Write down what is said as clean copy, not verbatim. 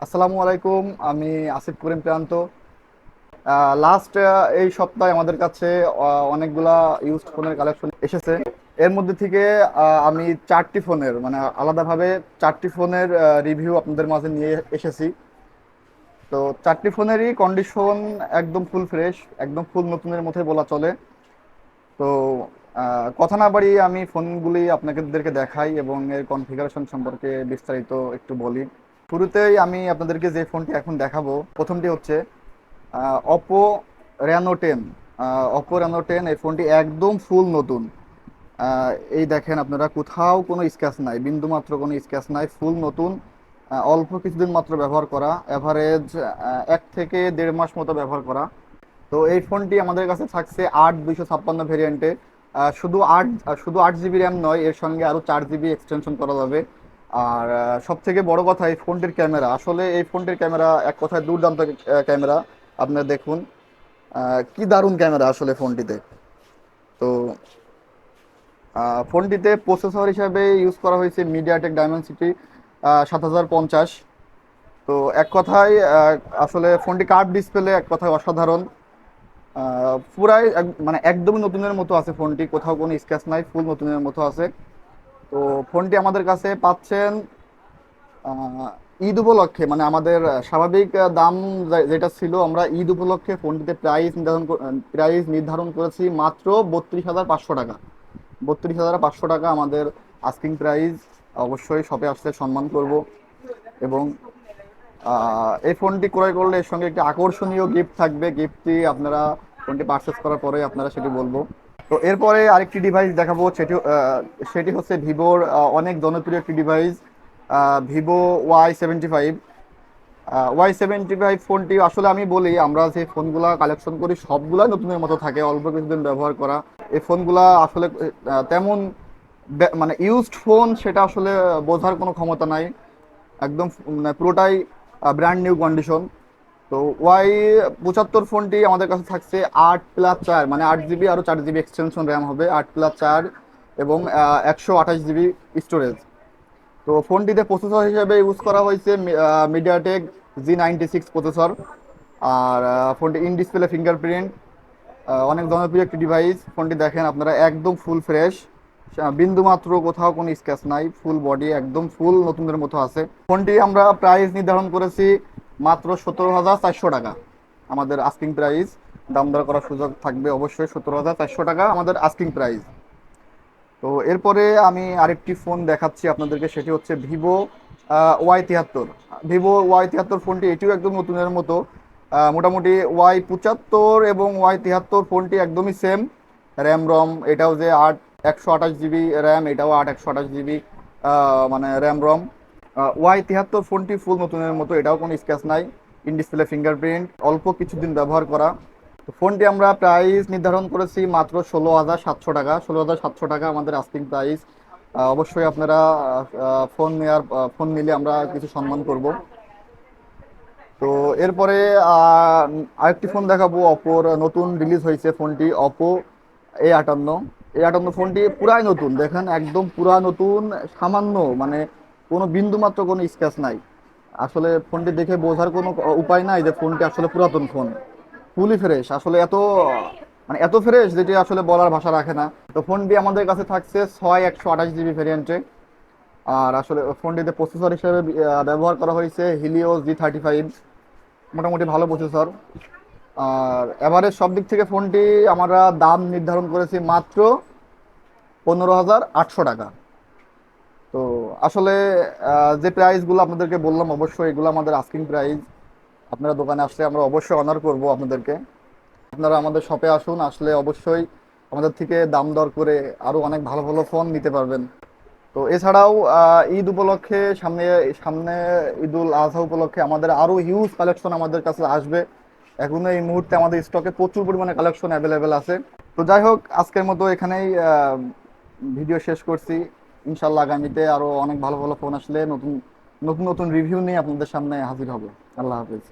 আসসালামু আলাইকুম। আমি আসিফ করিম প্রান্ত। লাস্ট এই সপ্তাহে আমাদের কাছে অনেকগুলা ইউজড ফোনের কালেকশন এসেছে। এর মধ্যে থেকে আমি চারটি ফোনের মানে আলাদাভাবে চারটি ফোনের রিভিউ আপনাদের মাঝে নিয়ে এসেছি। তো চারটি ফোনেরই কন্ডিশন একদম ফুল ফ্রেশ, একদম ফুল নতুনের মধ্যে বলা চলে। তো কথা না বাড়িয়ে আমি ফোনগুলি আপনাদেরকে দেখাই এবং এর কনফিগারেশন সম্পর্কে বিস্তারিত একটু বলি। শুরুতেই আমি আপনাদেরকে যে ফোনটি এখন দেখাবো, প্রথমটি হচ্ছে অপো রেনো 10। অপো রেনো 10 এই ফোনটি একদম ফুল নতুন। আহ, এই দেখেন আপনারা, কোথাও কোনো স্ক্র্যাচ নাই, বিন্দু মাত্র কোনো স্ক্র্যাচ নাই, ফুল নতুন। অল্প কিছুদিন মাত্র ব্যবহার করা, অ্যাভারেজ 1 থেকে 1.5 মাস মতো ব্যবহার করা। তো এই ফোনটি আমাদের কাছে থাকছে 8/256 ভেরিয়েন্টে। শুধু 8 জিবি র্যাম নয়, এর সঙ্গে আরও 4 জিবি এক্সটেনশন করা যাবে। আর সব থেকে বড় কথা, এই ফোনটির ক্যামেরা, আসলে এই ফোনটির ক্যামেরা এক কথায় দুর্দান্ত ক্যামেরা। আপনারা দেখুন, কি দারুণ ক্যামেরা আসলে ফোনটিতে। তো ফোনটিতে প্রসেসর হিসাবে ইউজ করা হয়েছে মিডিয়াটেক ডায়মেনসিটি 7050। তো এক কথায় আসলে ফোনটি কার্ভ ডিসপ্লে এক কথায় অসাধারণ। পুরাই মানে একদমই নতুনের মতো আছে ফোনটি, কোথাও কোনো স্ক্র্যাচ নাই, ফুল নতুনের মতো আছে। তো ফোনটি আমাদের কাছে পাচ্ছেন আহ, ঈদ উপলক্ষে, মানে আমাদের স্বাভাবিক দাম যেটা ছিল, আমরা ঈদ উপলক্ষে ফোনটিতে প্রাইস নির্ধারণ করেছি মাত্র 32,500 টাকা। 32,500 টাকা আমাদের আস্কিং প্রাইস। অবশ্যই শপে আসলে সম্মান করব। এবং এই ফোনটি ক্রয় করলে এর সঙ্গে একটি আকর্ষণীয় গিফট থাকবে। গিফটটি আপনারা ফোনটি পারচেস করার পরে আপনারা সেটি বলবো। তো এরপরে আরেকটি ডিভাইস দেখাবো, সেটি হচ্ছে ভিভোর অনেক জনপ্রিয় একটি ডিভাইস, ভিভো Y75। Y75 ফোনটি আসলে আমি বলি, আমরা যে ফোনগুলা কালেকশন করি সবগুলা নতুনের মতো থাকে, অল্প কিছুদিন ব্যবহার করা। এই ফোনগুলা আসলে তেমন মানে ইউজড ফোন সেটা আসলে বোঝার কোনো ক্ষমতা নাই। একদম মানে পুরোটাই ব্র্যান্ড নিউ কন্ডিশন। তো Y75 ফোনটি আমাদের কাছে থাকছে 8+4, মানে 8 জিবি আরও 4 জিবি এক্সটেনশন র্যাম হবে, 8+4, এবং 128 জিবি স্টোরেজ। তো ফোনটিতে প্রসেসর হিসেবে ইউজ করা হয়েছে মিডিয়াটেক G96 প্রসেসর। আর ফোনটি ইন ডিসপ্লে ফিঙ্গারপ্রিন্ট, অনেক জনপ্রিয় একটি ডিভাইস। ফোনটি দেখেন আপনারা, একদম ফুল ফ্রেশ, বিন্দু মাত্র কোথাও কোনো স্ক্র্যাচ নাই, ফুল বডি একদম ফুল নতুনের মতো আছে। ফোনটি আমরা প্রাইস নির্ধারণ করেছি মাত্র 17,400 টাকা, আমাদের আস্কিং প্রাইস। দাম দর করার সুযোগ থাকবে অবশ্যই। 17,400 টাকা আমাদের আস্কিং প্রাইস। তো এরপরে আমি আরেকটি ফোন দেখাচ্ছি আপনাদেরকে, সেটি হচ্ছে ভিভো Y73। ভিভো Y73 ফোনটি এটিও একদম নতুনের মতো। মোটামুটি Y75 এবং Y73 ফোনটি একদমই সেম। র্যাম রম এটাও যে 128 জিবি র্যাম, এটাও 128 জিবি মানে র্যাম রম। Y73 ফোনটি ফুল নতুনের মতো, এটাও কোনো স্ক্র্যাচ নাই, ইন ডিসপ্লে ফিঙ্গারপ্রিন্ট, অল্প কিছুদিন ব্যবহার করা। তো ফোনটি আমরা প্রাইস নির্ধারণ করেছি মাত্র 16,700 টাকা। 16,700 টাকা আমাদের আস্কিং প্রাইস। অবশ্যই আপনারা ফোন নিলে আমরা কিছু সম্মান করব। তো এরপরে আরেকটি ফোন দেখাবো, অপোর নতুন রিলিজ হয়েছে ফোনটি, অপো A58। A58 ফোনটি পুরাই নতুন, দেখেন একদম পুরা নতুন। সামান্য মানে কোনো বিন্দু মাত্র কোনো স্ক্র্যাচ নাই। আসলে ফোনটি দেখে বোঝার কোনো উপায় নাই যে ফোনটি আসলে পুরাতন ফোন। ফুলি ফ্রেশ, আসলে এত মানে এত ফ্রেশ যেটি আসলে বলার ভাষা রাখে না। তো ফোনটি আমাদের কাছে থাকছে 128 জিবি ভেরিয়েন্টে। আর আসলে ফোনটিতে প্রসেসর হিসেবে ব্যবহার করা হয়েছে হিলিও G35, মোটামুটি ভালো প্রসেসর। আর এভারেজ সব দিক থেকে ফোনটি আমরা দাম নির্ধারণ করেছি মাত্র 15,800 টাকা। তো আসলে যে প্রাইসগুলো আপনাদেরকে বললাম, অবশ্যই এগুলো আমাদের আস্কিং প্রাইস। আপনারা দোকানে আসলে আমরা অবশ্যই অনার করব আপনাদেরকে। আপনারা আমাদের শপে আসুন, আসলে অবশ্যই আমাদের থেকে দাম দর করে আরও অনেক ভালো ভালো ফোন নিতে পারবেন। তো এছাড়াও ঈদ উপলক্ষে, সামনে সামনে ঈদুল আজহা উপলক্ষে আমাদের আরও হিউজ কালেকশন আমাদের কাছে আসবে। এখনো এই মুহূর্তে আমাদের স্টকে প্রচুর পরিমাণে কালেকশন অ্যাভেলেবেল আছে। তো যাই হোক, আজকের মতো এখানেই ভিডিও শেষ করছি। ইনশাল্লাহ আগামীতে আরও অনেক ভালো ভালো ফোন আসলে নতুন নতুন নতুন রিভিউ নিয়ে আপনাদের সামনে হাজির হব। আল্লাহ হাফিজ।